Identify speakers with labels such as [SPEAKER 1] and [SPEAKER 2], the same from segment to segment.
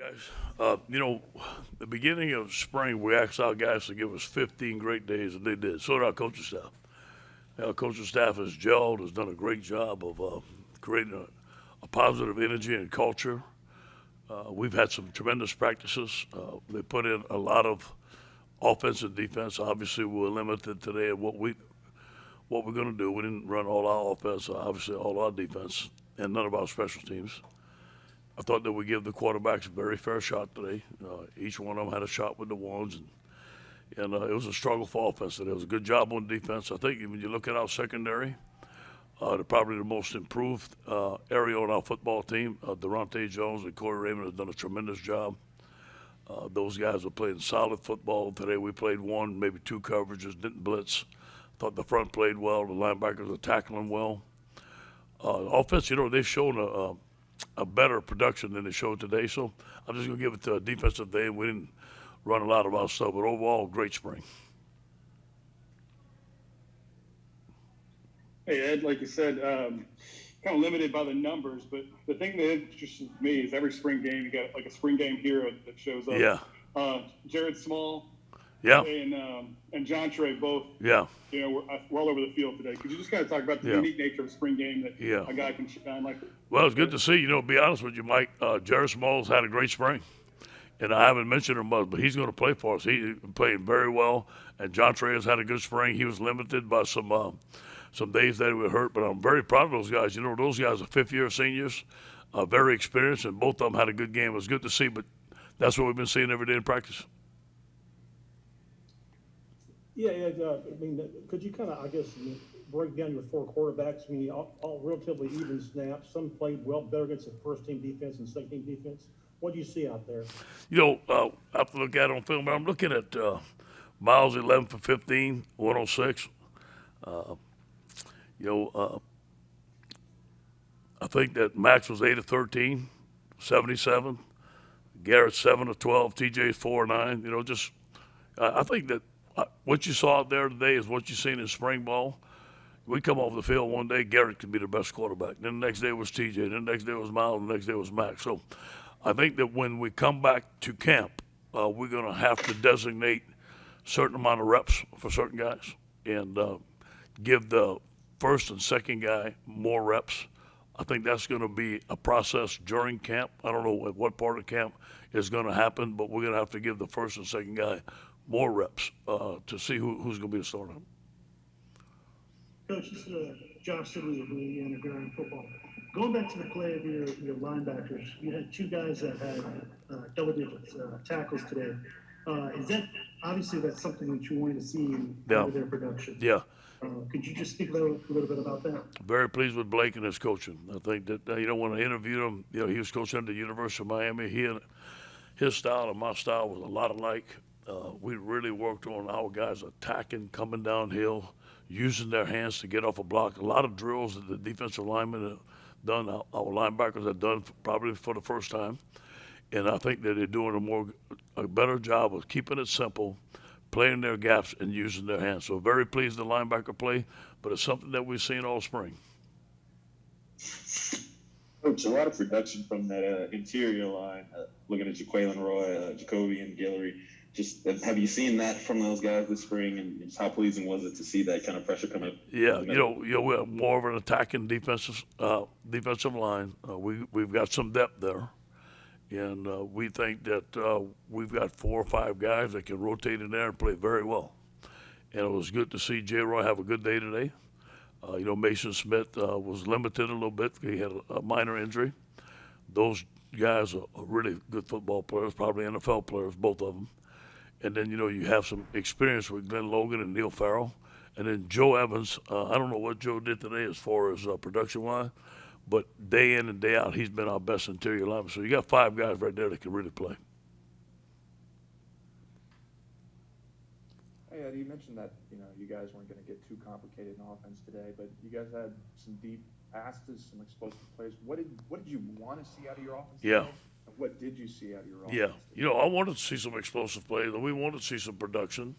[SPEAKER 1] Guys, the beginning of spring, we asked our guys to give us 15 great days, and they did. So did our coaching staff. Our coaching staff has gelled, has done a great job of creating a positive energy and culture. We've had some tremendous practices. They put in a lot of offense and defense. Obviously, we were limited today at what we're going to do. We didn't run all our offense, obviously all our defense, and none of our special teams. I thought that we give the quarterbacks a very fair shot today. Each one of them had a shot with the ones, and it was a struggle for offense today. It was a good job on defense. I think when you look at our secondary, they're probably the most improved area on our football team. Durante Jones and Corey Raymond have done a tremendous job. Those guys are playing solid football today. We played one, maybe two coverages, didn't blitz. Thought the front played well. The linebackers are tackling well. Offense, they've shown a better production than they showed today. So I'm just going to give it to a defensive day. We didn't run a lot of our stuff, but overall, great spring.
[SPEAKER 2] Hey, Ed, like you said, kind of limited by the numbers, but the thing that interests me is every spring game, you got like a spring game hero that shows up.
[SPEAKER 1] Yeah.
[SPEAKER 2] Jared Small
[SPEAKER 1] Yeah.
[SPEAKER 2] and John Trey both,
[SPEAKER 1] Yeah.
[SPEAKER 2] we're all over the field today. Could you just kind of talk about the unique nature of a spring game that a guy can shine like that?
[SPEAKER 1] Well, it's good to see. To be honest with you, Mike, Jared Smalls had a great spring. And I haven't mentioned him much, but he's going to play for us. He played very well. And John Trey has had a good spring. He was limited by some days that he was hurt, but I'm very proud of those guys. Those guys are fifth-year seniors, very experienced, and both of them had a good game. It was good to see, but that's what we've been seeing every day in practice.
[SPEAKER 3] Yeah, could you kind of, I guess, break down your four quarterbacks? All relatively even snaps. Some played well, better against the first-team defense and second-team defense. What do you see out there?
[SPEAKER 1] I have to look at it on film, but I'm looking at Miles 11 for 15, 106. I think that Max was 8 of 13, 77. Garrett 7 of 12. TJ 4 of 9. I think that what you saw out there today is what you seen in spring ball. We come off the field one day, Garrett could be the best quarterback. Then the next day was TJ. Then the next day was Miles. The next day was Max. So I think that when we come back to camp, we're going to have to designate a certain amount of reps for certain guys and give the first and second guy more reps. I think that's going to be a process during camp. I don't know at what part of camp is going to happen, but we're going to have to give the first and second guy more reps to see who's going to be the starter.
[SPEAKER 4] Coach, this is Josh Sibley of Louisiana during football. Going back to the play of your linebackers, you had two guys that had double-digit tackles today. Is that obviously that's something that you wanted to see out of their production?
[SPEAKER 1] Yeah.
[SPEAKER 4] Could you just speak a little bit about that?
[SPEAKER 1] Very pleased with Blake and his coaching. I think that when I interviewed him, he was coaching at the University of Miami. His style and my style was a lot alike. We really worked on our guys attacking, coming downhill, using their hands to get off a block. A lot of drills that the defensive linemen have done, our linebackers have done probably for the first time. And I think that they're doing a better job of keeping it simple, playing their gaps, and using their hands. So very pleased with the linebacker play, but it's something that we've seen all spring.
[SPEAKER 5] Coach, a lot of production from that interior line, looking at Jaqualan Roy, Jacoby, and Guillory. Just have you seen that from those guys this spring, and just how pleasing was it to see that kind of pressure come up?
[SPEAKER 1] Yeah, we have more of an attacking defensive line. We've got some depth there, and we think that we've got 4 or 5 guys that can rotate in there and play very well. And it was good to see J. Roy have a good day today. Mason Smith was limited a little bit. He had a minor injury. Those guys are really good football players, probably NFL players, both of them. And then, you have some experience with Glenn Logan and Neil Farrell. And then Joe Evans, I don't know what Joe did today as far as production-wise, but day in and day out, he's been our best interior lineman. So you got 5 guys right there that can really play.
[SPEAKER 6] Hey, Eddie, you mentioned that, you guys weren't going to get too complicated in offense today, but you guys had some deep passes, some explosive plays. What did you want to see out of your offense
[SPEAKER 1] Yeah.
[SPEAKER 6] today? And what did you see out of your offense?
[SPEAKER 1] Yeah. I wanted to see some explosive plays, and we wanted to see some production.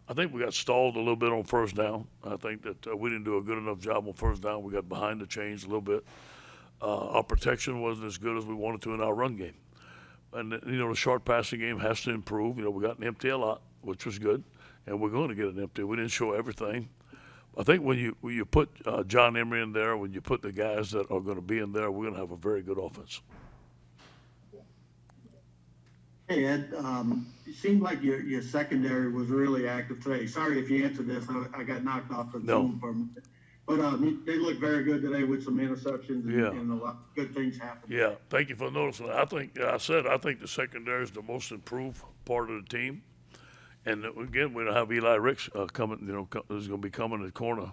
[SPEAKER 1] I think we got stalled a little bit on first down. I think that we didn't do a good enough job on first down. We got behind the chains a little bit. Our protection wasn't as good as we wanted to in our run game. And the short passing game has to improve. We got an empty a lot, which was good, and we're going to get an empty. We didn't show everything. I think when you put John Emery in there, when you put the guys that are going to be in there, we're going to have a very good offense.
[SPEAKER 7] Hey, Ed, it seemed like your secondary was really active today. Sorry if you answered this. I got knocked off the
[SPEAKER 1] No.
[SPEAKER 7] Zoom for a minute. But they looked very good today with some interceptions and a lot of good things happened.
[SPEAKER 1] Yeah, thank you for noticing. I think the secondary is the most improved part of the team. And again, we don't have Eli Ricks coming. Is going to be coming in the corner,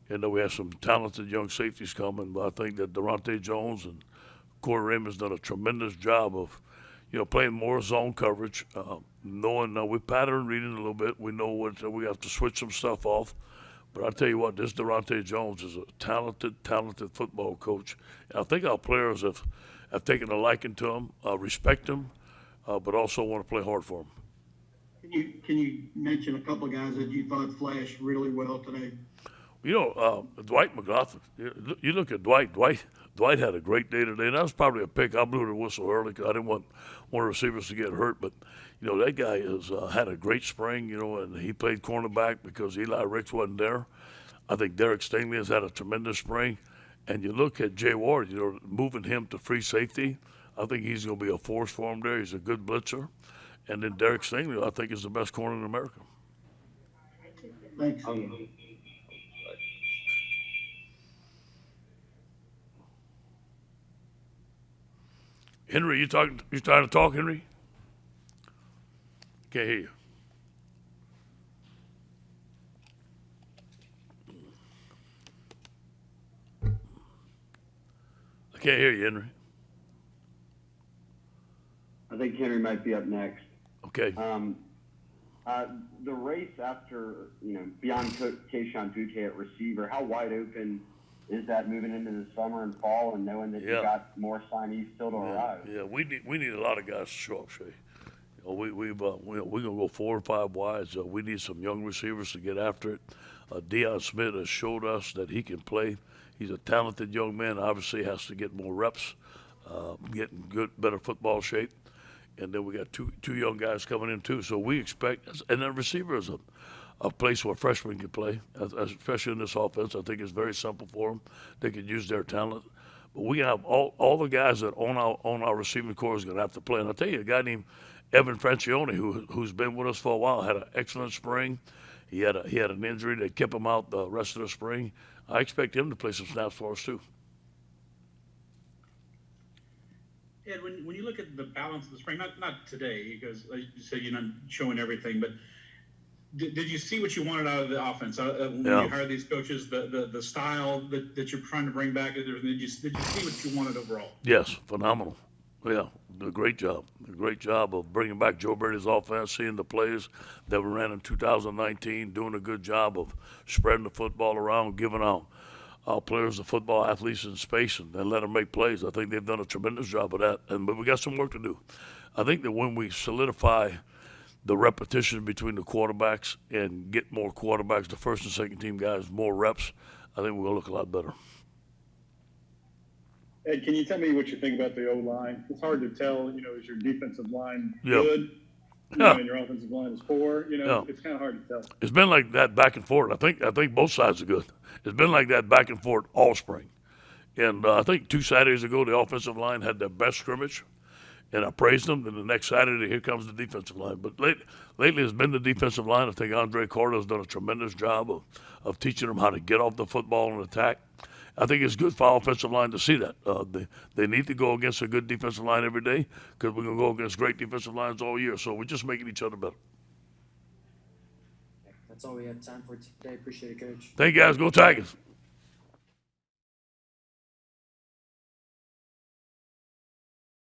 [SPEAKER 1] and we have some talented young safeties coming. But I think that Durante Jones and Corey Raymond's done a tremendous job of, playing more zone coverage, knowing we pattern reading a little bit. We know what we have to switch some stuff off. But I tell you what, this Durante Jones is a talented football coach. And I think our players have taken a liking to him, respect him, but also want to play hard for him.
[SPEAKER 7] Can you mention a couple of guys that you thought flashed really well today?
[SPEAKER 1] Dwight McLaughlin. You look at Dwight. Dwight had a great day today, and that was probably a pick. I blew the whistle early because I didn't want one of the receivers to get hurt. But that guy has had a great spring. And he played cornerback because Eli Ricks wasn't there. I think Derek Stingley has had a tremendous spring. And you look at Jay Ward. Moving him to free safety. I think he's going to be a force for him there. He's a good blitzer. And then Derek Stingley, I think, is the best corner in America.
[SPEAKER 7] Thanks.
[SPEAKER 1] Henry, you trying to talk, Henry? Can't hear you. I can't hear you, Henry.
[SPEAKER 8] I think Henry might be up next.
[SPEAKER 1] Okay.
[SPEAKER 8] The race after, beyond Keyshawn Boutte at receiver, how wide open is that moving into the summer and fall and knowing that you got more signees still to arrive?
[SPEAKER 1] Yeah, we need a lot of guys to show up, Shay. We're gonna go 4 or 5 wides. We need some young receivers to get after it. Deion Smith has showed us that he can play. He's a talented young man. Obviously, has to get more reps, get in better football shape. And then we got two young guys coming in too. So we expect, and then receiver is a place where freshmen can play, especially in this offense. I think it's very simple for them. They can use their talent. But we have all the guys that on our receiving corps is going to have to play. And I'll tell you, a guy named Evan Francione, who's been with us for a while, had an excellent spring. He had an injury that kept him out the rest of the spring. I expect him to play some snaps for us too.
[SPEAKER 9] Ed, when you look at the balance of the spring, not today, because like you said, you're not showing everything, but did you see what you wanted out of the offense? When you hired these coaches, the style that you're trying to bring back, did you see what you wanted overall?
[SPEAKER 1] Yes, phenomenal. Yeah, did a great job. A great job of bringing back Joe Brady's offense, seeing the plays that we ran in 2019, doing a good job of spreading the football around, giving our players, the football athletes, in space and let them make plays. I think they've done a tremendous job of that, but we got some work to do. I think that when we solidify the repetition between the quarterbacks and get more quarterbacks, the first and second team guys, more reps, I think we're going to look a lot better.
[SPEAKER 2] Ed, can you tell me what you think about the O-line? It's hard to tell, is your defensive line good? And your offensive line is poor. It's kind of hard to tell.
[SPEAKER 1] It's been like that back and forth. I think both sides are good. It's been like that back and forth all spring. And I think 2 Saturdays ago, the offensive line had their best scrimmage, and I praised them. Then the next Saturday, here comes the defensive line. But lately, it's been the defensive line. I think Andre Carter has done a tremendous job of teaching them how to get off the football and attack. I think it's good for our offensive line to see that. They need to go against a good defensive line every day because we're going to go against great defensive lines all year. So we're just making each other better.
[SPEAKER 10] That's all we have time for today. Appreciate it, Coach.
[SPEAKER 1] Thank you, guys. Go Tigers.